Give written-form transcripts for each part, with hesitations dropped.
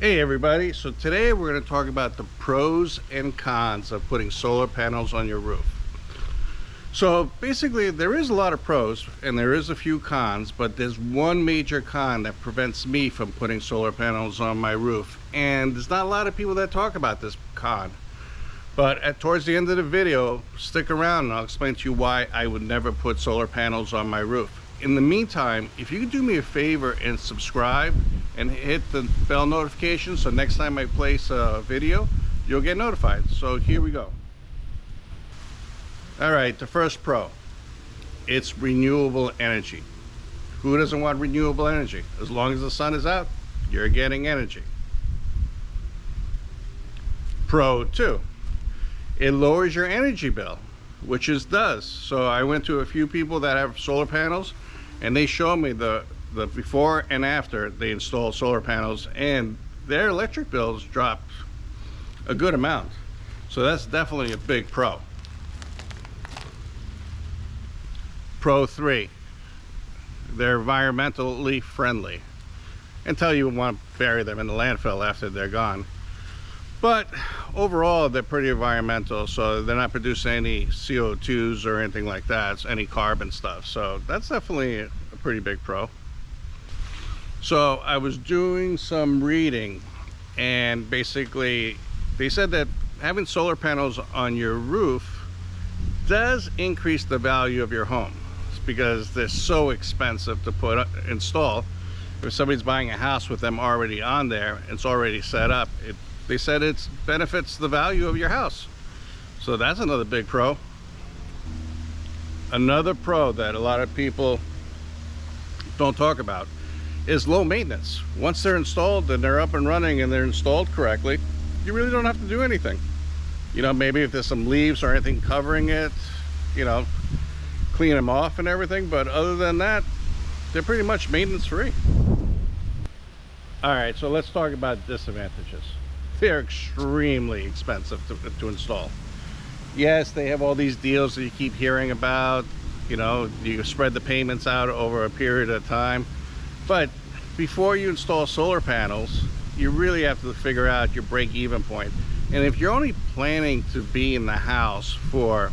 Hey everybody, so today we're going to talk about the pros and cons of putting solar panels on your roof. So basically there is a lot of pros and there is a few cons, but there's one major con that prevents me from putting solar panels on my roof, and there's not a lot of people that talk about this con. But towards the end of the video, stick around and I'll explain to you why I would never put solar panels on my roof. In the meantime, if you could do me a favor and subscribe and hit the bell notification so next time I place a video, you'll get notified. So here we go. All right, the first pro, it's renewable energy. Who doesn't want renewable energy? As long as the sun is out, you're getting energy. Pro 2, it lowers your energy bill, which it does. So I went to a few people that have solar panels and they show me the before and after they installed solar panels, and their electric bills dropped a good amount. So that's definitely a big pro. Pro 3, they're environmentally friendly until you want to bury them in the landfill after they're gone. But overall, they're pretty environmental, so they're not producing any CO2s or anything like that, it's any carbon stuff. So that's definitely a pretty big pro. So I was doing some reading, and basically they said that having solar panels on your roof does increase the value of your home. It's because they're so expensive to install. If somebody's buying a house with them already on there, it's already set up, they said it benefits the value of your house. So that's another big pro. Another pro that a lot of people don't talk about is low maintenance. Once they're installed and they're up and running and they're installed correctly, you really don't have to do anything. You know, maybe if there's some leaves or anything covering it, you know, clean them off and everything, but other than that, they're pretty much maintenance free. All right, so let's talk about disadvantages. They're extremely expensive to install. Yes, they have all these deals that you keep hearing about. You know, you spread the payments out over a period of time. But before you install solar panels, you really have to figure out your break-even point. And if you're only planning to be in the house for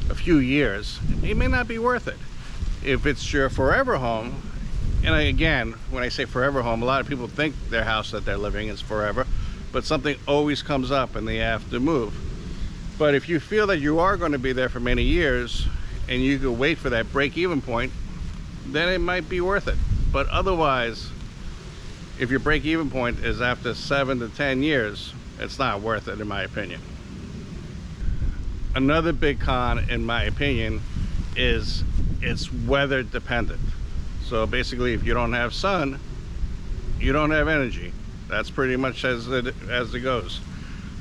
a few years, it may not be worth it. If it's your forever home, and again, when I say forever home, a lot of people think their house that they're living is forever, but something always comes up and they have to move. But if you feel that you are going to be there for many years and you can wait for that break-even point, then it might be worth it. But otherwise, if your break-even point is after 7 to 10 years, it's not worth it, in my opinion. Another big con, in my opinion, is it's weather dependent. So basically, if you don't have sun, you don't have energy. That's pretty much as it goes.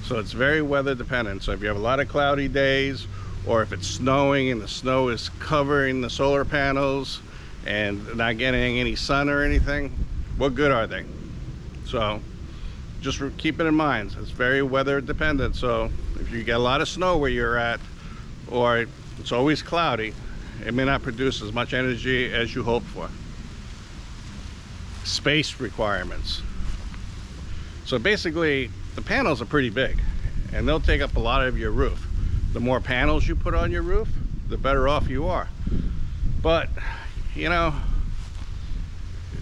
So it's very weather dependent. So if you have a lot of cloudy days, or if it's snowing and the snow is covering the solar panels and not getting any sun or anything, what good are they? So just keep it in mind, it's very weather dependent. So if you get a lot of snow where you're at, or it's always cloudy, it may not produce as much energy as you hoped for. Space requirements. So basically, the panels are pretty big and they'll take up a lot of your roof. The more panels you put on your roof, the better off you are. But, you know,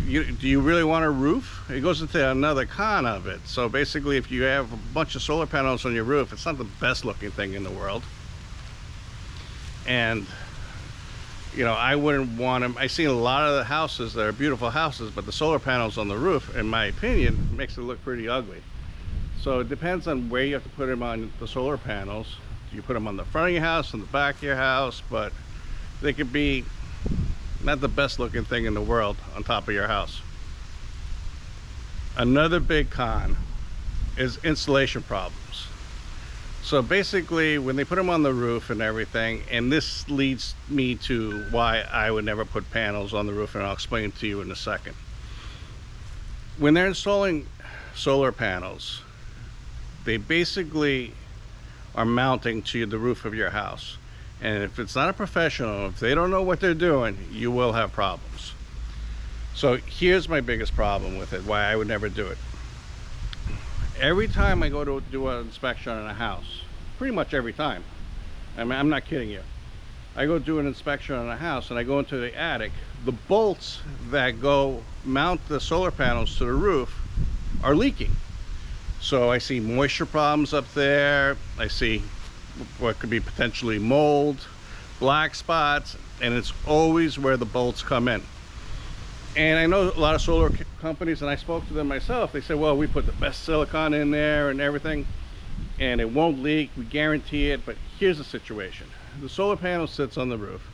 do you really want a roof? It goes into another con of it. So basically, if you have a bunch of solar panels on your roof, it's not the best looking thing in the world. And, you know, I wouldn't want them. I've seen a lot of the houses that are beautiful houses, but the solar panels on the roof, in my opinion, makes it look pretty ugly. So it depends on where you have to put them on the solar panels. You put them on the front of your house, on the back of your house, but they could be not the best looking thing in the world on top of your house. Another big con is installation problems. So basically, when they put them on the roof and everything, and this leads me to why I would never put panels on the roof, and I'll explain to you in a second. When they're installing solar panels, they basically are mounting to the roof of your house. And if it's not a professional, if they don't know what they're doing, you will have problems. So here's my biggest problem with it, why I would never do it. Every time I go to do an inspection on a house, pretty much every time, I mean, I'm not kidding you, I go do an inspection on a house and I go into the attic, the bolts that go mount the solar panels to the roof are leaking. So I see moisture problems up there, I see what could be potentially mold, black spots, and it's always where the bolts come in. And I know a lot of solar companies, and I spoke to them myself, they said, well, we put the best silicon in there and everything and it won't leak, we guarantee it. But here's the situation: the solar panel sits on the roof,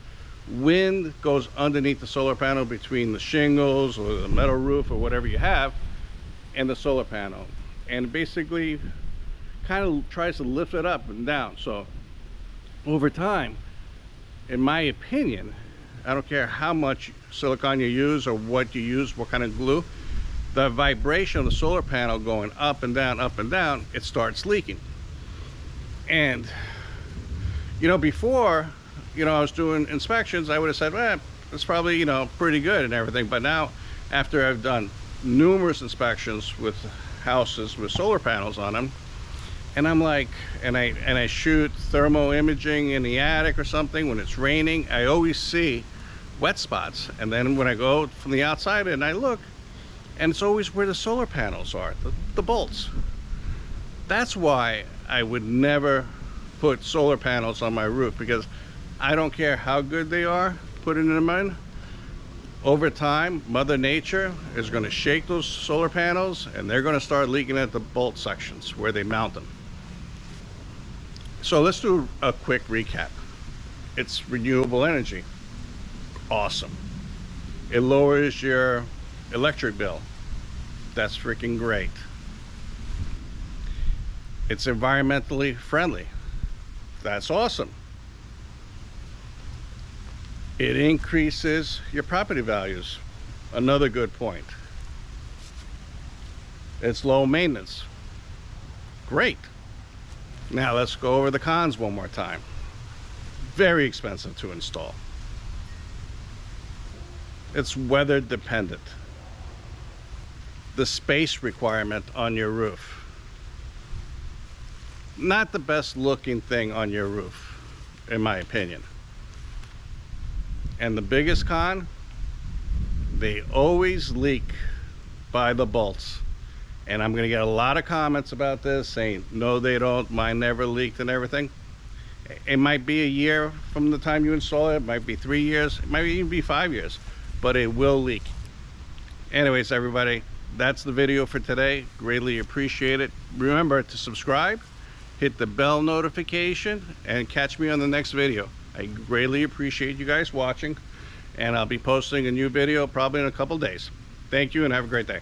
wind goes underneath the solar panel between the shingles or the metal roof or whatever you have and the solar panel, and basically kind of tries to lift it up and down. So over time, in my opinion, I don't care how much silicone you use or what you use, what kind of glue, the vibration of the solar panel going up and down, it starts leaking. And you know, before, you know, I was doing inspections, I would have said, well, it's probably, you know, pretty good and everything. But now, after I've done numerous inspections with houses with solar panels on them, and I'm like, and I shoot thermal imaging in the attic or something when it's raining, I always see wet spots. And then when I go from the outside and I look, and it's always where the solar panels are, the bolts. That's why I would never put solar panels on my roof, because I don't care how good they are putting them in. Over time, Mother Nature is going to shake those solar panels and they're going to start leaking at the bolt sections where they mount them. So let's do a quick recap. It's renewable energy. Awesome. It lowers your electric bill. That's freaking great. It's environmentally friendly. That's awesome. It increases your property values. Another good point. It's low maintenance. Great. Now let's go over the cons one more time. Very expensive to install. It's weather dependent. The space requirement on your roof. Not the best looking thing on your roof, in my opinion. And the biggest con, they always leak by the bolts. And I'm gonna get a lot of comments about this saying, no they don't, mine never leaked and everything. It might be a year from the time you install it, it might be 3 years, it might even be 5 years, but it will leak. Anyways, everybody, that's the video for today. Greatly appreciate it. Remember to subscribe, hit the bell notification, and catch me on the next video. I greatly appreciate you guys watching, and I'll be posting a new video probably in a couple days. Thank you and have a great day.